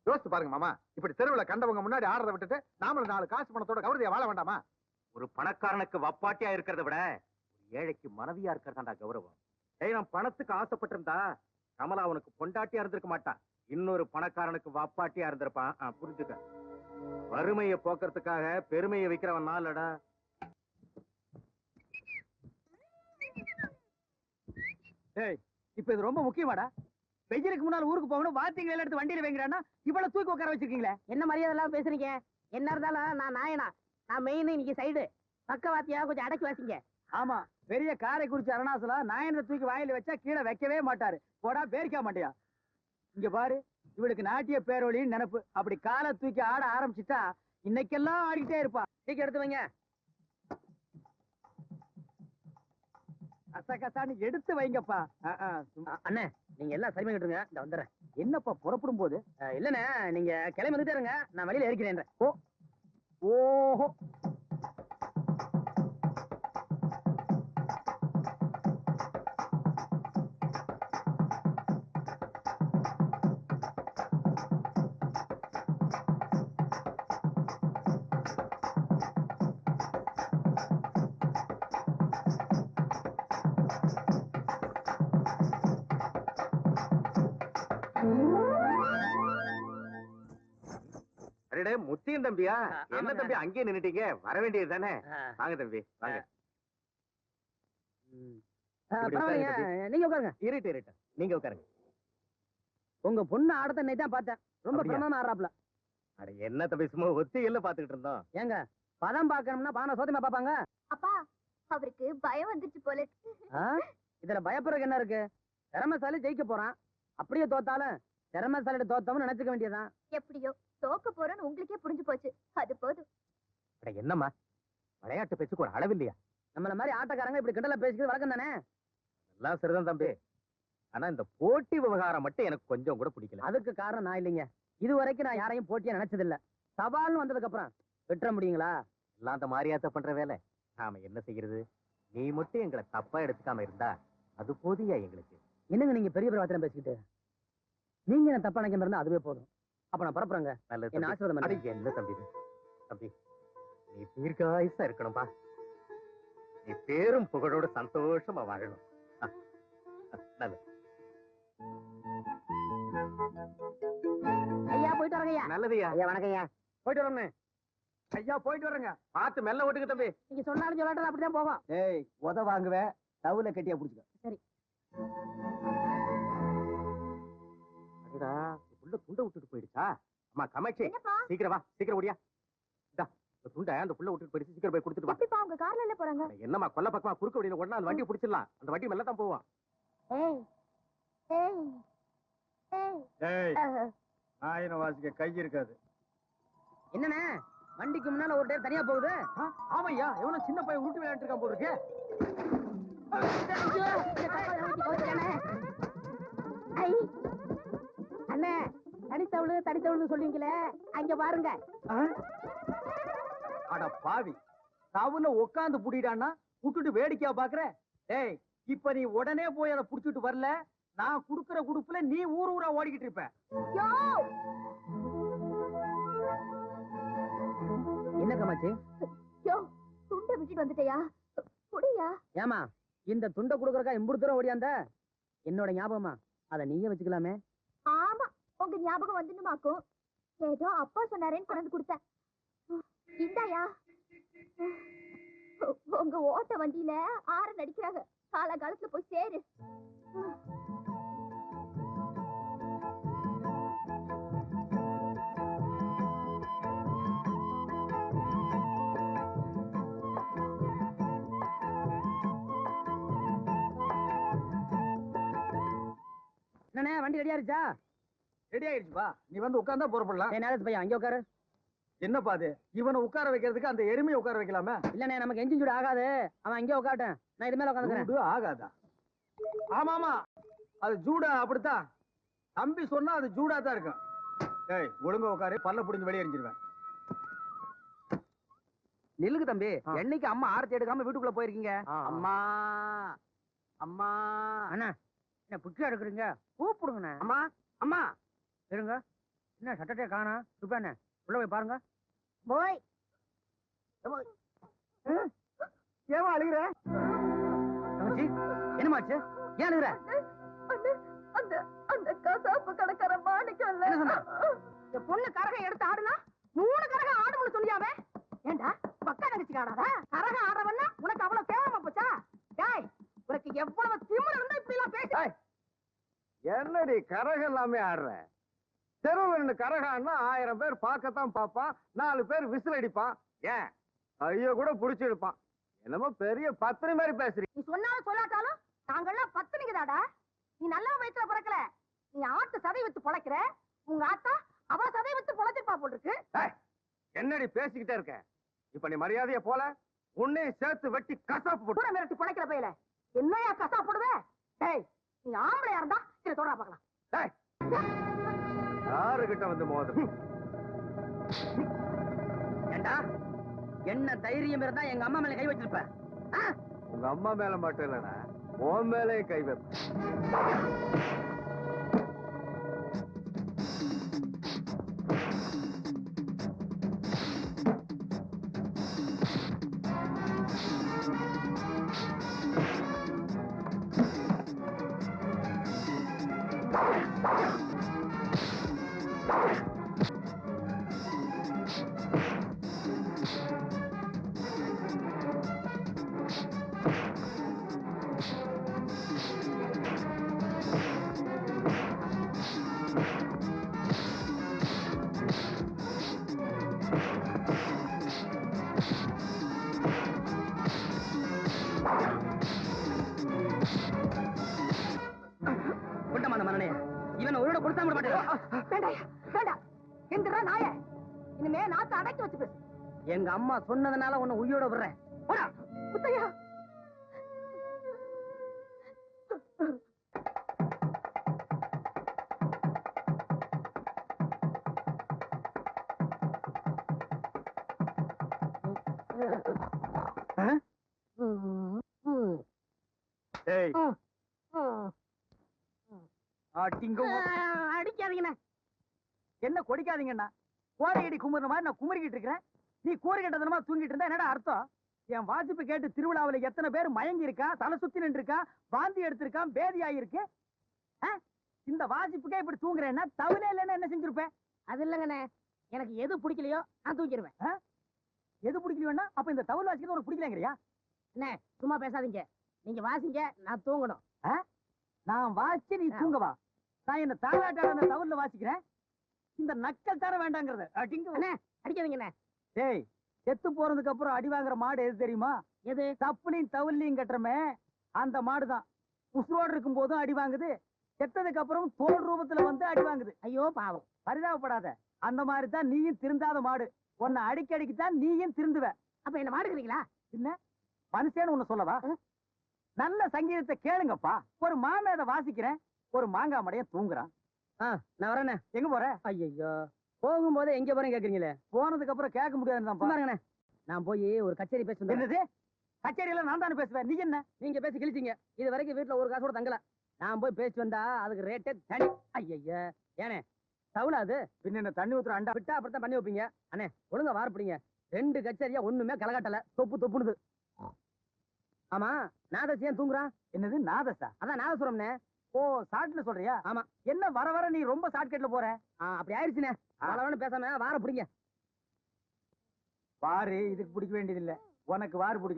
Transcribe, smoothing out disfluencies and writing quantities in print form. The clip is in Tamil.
யோசிச்சு பாருங்க மாமா, இப்படி தெருவுல கண்டவங்க முன்னாடி ஆடுறத விட்டுட்டு நாமளும் 4 காசு பணத்தோட கௌரதியா வாழ வேண்டாமா? ஒரு பணக்காரனுக்கு வப்பாட்டியா இருக்கிறத விட ஒரு ஏழைக்கு மனைவியா இருக்கிறதாண்டா கௌரவம். நான் பணத்துக்கு ஆசைப்பட்டிருந்தா கமலா அவனுக்கு பொண்டாட்டியா இருந்திருக்க மாட்டான், இன்னொரு பணக்காரனுக்கு வப்பாட்டியா இருந்திருப்பான். புரிஞ்சுக்க. வறுமையை போக்குறதுக்காக பெருமையை வைக்கிறவன் நாளடா. இப்ப இது ரொம்ப முக்கியமாடா. வெயிலுக்கு முன்னால ஊருக்கு போகணும், வாத்திங்களை எடுத்து வண்டியில வைங்கிறான்னா இவ்வளவு தூக்கி உட்கார வச்சிருக்கீங்களே. என்ன மரியாதை எல்லாம் பேசுறீங்க? என்ன இருந்தாலும் நான் நாயனா, நான் மெயின், இன்னைக்கு சைடு பக்கவாத்தியா கொஞ்சம் அடக்கி வாசிங்க. ஆமா, பெரிய காரைக்குறிச்சி அருணாசலா நாயனை தூக்கி வாயில வச்சா கீழே வைக்கவே மாட்டாரு. போடா பேரிக்க மாட்டியா. இங்க பாரு, இவளுக்கு நாட்டிய பேரொழின்னு நினைப்பு. அப்படி காலை தூக்கி ஆட ஆரம்பிச்சுட்டா இன்னைக்கெல்லாம் ஆடிக்கிட்டே இருப்பா. தூக்கி எடுத்து வைங்க. கசான்னு எடுத்து வைங்கப்பா. அண்ணே, நீங்க எல்லாம் சரி பண்ணிட்டுருங்க, இந்த வந்துடுறேன். என்னப்பா புறப்படும் போது? இல்லண்ணே, நீங்க கிளம்பி வந்துட்டே இருங்க, நான் வெளியில இருக்கிறேன். ஓஹோ, முத்தியும் தம்பியா? என்ன தம்பி அங்கேயே நின்னுட்டீங்க? வர வேண்டியது தானே. வாங்க தம்பி வாங்க. நீங்க உட்காருங்க. இருட்டு நீங்க உட்காருங்க. உங்க பொண்ணு ஆடத்தை இன்னைக்கு தான் பார்த்தேன், ரொம்ப பிரமாதமா ஆடுறாப்ல. அட என்ன தம்பி, சும்மா ஒத்திகள்ல பாத்துக்கிட்டு இருந்தோம். ஏங்க, பதம் பாக்கணும்னா பானை சோதமா பாப்பாங்க. அப்பா, அவருக்கு பயம் வந்துச்சு போல. இதுல பயப்படுறதுக்கு என்ன இருக்கு? திறமைசாலி ஜெயிக்க போறான். அப்படியே தோத்தாலும் திறமைசாலிட்ட தோத்தோம்னு நினைச்சுக்க வேண்டியதான். எப்படியோ தோக்க போறோன்னு உங்களுக்கே புரிஞ்சு போச்சு, அது போதும். என்னம்மா விளையாட்டு பேச்சுக்கு ஒரு அளவு இல்லையா? நம்மள மாதிரி ஆட்டக்காரங்க இப்படி கிண்டல பேசிக்கிறது வழக்கம் தானே. எல்லாம் சரிதான் தம்பி, ஆனா இந்த போட்டி விவகாரம் மட்டும் எனக்கு கொஞ்சம் கூட பிடிக்கல. அதுக்கு காரணம் நான் இல்லைங்க. இது வரைக்கும் நான் யாரையும் போட்டியா நினைச்சது இல்ல. சவால்னு வந்ததுக்கு அப்புறம் விட்டுற முடியுங்களா? எல்லாம் அந்த மாதிரியாத்த பண்ற வேலை. நாம என்ன செய்யறது? நீ மட்டும் எங்களை தப்பா எடுத்துக்காம இருந்தா அது போதியா எங்களுக்கு. என்னங்க நீங்க பெரிய வார்த்தை பேசிக்கிட்டு? நீங்க என்ன தப்பா நினைக்காம இருந்தா அதுவே போதும். அப்ப நான் பரப்புறேங்க. என்ன ஆசீர்வாதம் பண்ணுங்க. என்ன தம்பி தம்பி, நீ தீர்க்காயுசா இருக்கணும்பா. நீ பேரும் புகழோட சந்தோஷமா வாழணும். நல்லது. ஐயா போயிட்டு வரங்க. நல்லதுயா. ஐயா வணக்கம் ஐயா. போயிட்டு வரணும். ஐயா போயிட்டு வரங்க. பார்த்து மெல்ல ஓட்டுங்க தம்பி. நீங்க சொன்னாலும் சொல்லாட்டம் அப்படிதான் போகும். ஏய், உத வாங்குவேன், டவுல கட்டியா புடிச்சுக்க. சரி. அடடா, உள்ள துண்டை விட்டுட்டு போயிடுச்சா? அம்மா கமாட்சி, சீக்கிரம் வா, சீக்கிரம் ஓடியா. இந்த துண்டை அந்த புள்ள விட்டுட்டு போயிடுச்சு, சீக்கிரம் போய் கொடுத்துட்டு வா. எப்படிப்பா உங்க கார்ல இல்ல போறாங்க? என்னம்மா கொல்ல பக்கமா குறுக்க வழியில ஓடனா அந்த வண்டியை பிடிச்சிடலாம். அந்த வண்டி மெல்ல தான் போவான். ஏய் ஏய் ஏய், ஆயிரம் வாசிக்க கை இருக்காது. என்னண்ணே, வண்டிக்கு முன்னால ஒரு டேர் தனியா போகுது. ஆமையா, எவனோ சின்ன பையன் உருட்டு விளையாட்டு இருக்கான் போல இருக்கு. அண்ணே, தனித்தவளு சொல்லுவீங்களே, அங்க பாருங்க. அட பாவி, தவுல உட்காந்து புடிடான்னா விட்டுட்டு வேடிக்கையா பாக்குற. ஏய், இப்ப நீ உடனே போய் அதை புடிச்சிட்டு வரல, நான் குடுக்கற குடுப்புல நீ ஊர் ஊரா ஓடிக்கிட்டு இருப்ப. என்ன கமாச்சி? துண்டை விட்டுட்டு வந்துட்டியா? புடியா. ஏமா, இந்த துண்டை குடுக்கறக்கா இம்புடு தூரம் ஓடியாந்த? என்னோட ஞாபகமா, அத நீயே வச்சுக்கலாமே. ஆமா, உங்க ஞாபகம் வந்துடுமாக்கும். ஏதோ அப்பா சொன்னாரேன்னு கொண்டு கொடுத்தேன். இந்தாயா. உங்க ஓட்ட வண்டியில ஆற நடிக்கிறாங்க. காலகாலத்துல போய் சேரு. என்னண்ணே, வண்டி ரெடி ஆயிருச்சா? ரெடி ஆயிடுச்சுப்பா, நீ வந்து உட்கார்ந்தா புறப்படலாம். நேரத்து பையன் அங்கே உட்காரு. என்னப்பா அது, இவனை உட்கார வைக்கிறதுக்கு அந்த எருமையை உட்கார வைக்கலாமே? இல்லண்ணே, நமக்கு என்ஜின் சூடு ஆகாது. அவன் அங்கே உட்காட்டேன், நான் இது மேல உட்காந்துக்கிறேன். ஆகாதா? ஆமாமா, அது ஜூடா. அப்படித்தான் தம்பி சொன்னா, அது ஜூடா தான் இருக்கும். ஏய், ஒழுங்கா உட்காரு, பல்ல புடிஞ்சு வெளியே எரிஞ்சிருவேன். நில்லுக்கு தம்பி, என்னைக்கு அம்மா ஆரத்தி எடுக்காம வீட்டுக்குள்ள போயிருக்கீங்க? அம்மா அம்மா. அண்ணா, என்ன புக்கி எடுக்கிறீங்க? கூப்பிடுங்கண்ணே. அம்மா அம்மா இருங்க. என்ன சட்டத்தை காணா சுப்பானே உள்ள போய் பாருங்க. போய் ஏமா அழுகுற? தங்கச்சி என்னமாச்சு? ஏன் அழுகுற? அந்த அந்த கசாப்பு கடைக்கார மாணிக்கம் என்ன சொன்னா? இந்த பொண்ணு கரகம் எடுத்து ஆடுனா 3 கரகம் ஆடும்னு சொல்லியாவே. ஏண்டா பக்கா தங்கச்சி ஆடாதா? கரகம் ஆடுறவன்னா உனக்கு அவ்வளவு கேவலமா போச்சா? டேய் உனக்கு எவ்வளவு திமிரு இருந்தா இப்படி எல்லாம் பேச? என்னடி கரகம் எல்லாமே ஆடுற? தெருவில் கரகான்னா 1000 பேர் பார்க்கத்தான் பாப்பான், 4 பேர் விசில் அடிப்பான், ஏன் ஐயோ கூட புடிச்சு எடுப்பான். என்னமோ பெரிய பத்தினி மாதிரி பேசுறீங்க. நீ சொன்னாலும் சொல்லாட்டாலும் நாங்கெல்லாம் பத்துனிங்கதாடா. நீ நல்ல வயிற்றுல பிறக்கல, நீ ஆட்டு சதை வித்து பொழைக்கிற. உங்க ஆத்தா அவ சதை வித்து பொழைச்சிருப்பா போட்டுருக்கு. என்னடி பேசிக்கிட்டே இருக்க? இப்ப நீ மரியாதைய போல உன்னையும் சேர்த்து வெட்டி கசாப்பு போட்டு கூட மிரட்டி பொழைக்கிற பையல என்னையா கசா போடுவே? டேய் நீ ஆம்பளையா இருந்தா இதை தொடரா பார்க்கலாம். டேய், யாருகிட்ட வந்து மோது? ஏண்டா என்ன தைரியம் இருந்தா எங்க அம்மா மேல கை வச்சிருப்ப? உங்க அம்மா மேல மட்டும் இல்லடா, உன் மேலேயும் கை வைப்ப. குண்டமான மனநே இவனை உயிரோட கொடுத்தா விட மாட்டேன். வேண்டாயா வேண்டாம் எந்திரா நாய. இனிமே நாத்தை அடக்கி வச்சு பேசு. எங்க அம்மா சொன்னதுனால உன்னை உயிரோட விடுறேன். போடா. முத்தையா டேய், அடிக்காதீங்கண்ணா. என்ன கொடிக்காதீங்கண்ணா? கோழி அடி குமுற மாதிரி நான் குமுறிக்கிட்டு இருக்கிறேன். நீ கூறு கட்டதனமா தூங்கிட்டு இருந்தா என்னடா அர்த்தம்? என் வாசிப்பு கேட்டு திருவிழாவில் எத்தனை பேர் மயங்கி இருக்கா, தலை சுத்தி நின்று இருக்கா, வாந்தி எடுத்திருக்கான், பேதி ஆயிருக்கு. இந்த வாசிப்புக்கே இப்படி தூங்குறேன்னா தவிலே இல்லைன்னா என்ன செஞ்சிருப்பேன்? அது இல்லங்கண்ணே, எனக்கு எது பிடிக்கலையோ நான் தூக்கிடுவேன். எது பிடிக்கலையோன்னா அப்ப இந்த தவில் வாசிக்கிறது உனக்கு பிடிக்கலங்கிறியா? என்ன சும்மா பேசாதீங்க, நீங்க வாசிங்க, நான் தூங்கணும். நான் வாசிச்சு நீ தூங்கவா? நான் என்ன தாலாட்டாட அந்த தவில வாசிக்கிறேன். இந்த நக்கல் தர வேண்டாங்கிறது அடிக்காதீங்கண்ணே. டேய், செத்து போறதுக்கு அப்புறம் அடி வாங்குற மாடு எது தெரியுமா? எது? தப்புலையும் தவிலையும் கட்டுறமே அந்த மாடுதான். உசுரோடு இருக்கும் போதும் அடி வாங்குது, செத்ததுக்கு அப்புறம் தோல் ரூபத்துல வந்து அடி வாங்குது. ஐயோ பாவம். பரிதாபப்படாத. அந்த மாதிரி தான் நீயும் திருந்தாத மாடு. உன்னை அடிக்கடிக்கு தான் நீயும் திருந்துவ. அப்ப என்ன மாடுக்கிறீங்களா? இல்ல மனுஷன்னு ஒண்ணு சொல்லவா? நல்ல சங்கீதத்தை கேளுங்கப்பா. ஒரு மாமேத வாசிக்கிறேன், ஒரு மாங்காய் மடைய தூங்குறான். நான் வரேண்ணே. எங்க போற? ஐயோ, போகும்போது எங்க போறேன் கேக்குறீங்களே? போனதுக்கு அப்புறம் கேட்க முடியாதுதான். நான் போய் ஒரு கச்சேரி பேசுறேன். என்னது கச்சேரி எல்லாம் நான் தானே பேசுவேன், நீ என்ன? நீங்க பேசி கிழிச்சீங்க. இது வரைக்கும் வீட்டுல ஒரு காசு கூட தங்கல. நான் போய் பேசி வந்தா அதுக்கு ரேட்டே தனி. ஐயா ஏனே தவுளா அது? பின்ன என்ன தண்ணி ஊத்துற அண்டா விட்டா அப்படித்தான் பண்ணி வைப்பீங்க. அண்ணே ஒழுங்கா வாரப்பிடிங்க. 2 கச்சேரியா ஒண்ணுமே கலகாட்டல, தொப்பு தொப்புனுது. ஆமா, நாதஸ் ஏன் தூங்குறான்? என்னது நாதஸா? அதான் நாதசுரம்னே. ஓ, ஷார்ட்ல சொல்றியா? ஆமா. என்ன வர வர நீ ரொம்ப ஷார்ட்கட்ல போற? அப்படி ஆயிடுச்சுனே. வரவன்னு பேசாம வார பிடிங்க. வாரு இதுக்கு பிடிக்க வேண்டியது இல்ல, உனக்கு வாரு பிடிக்கும்.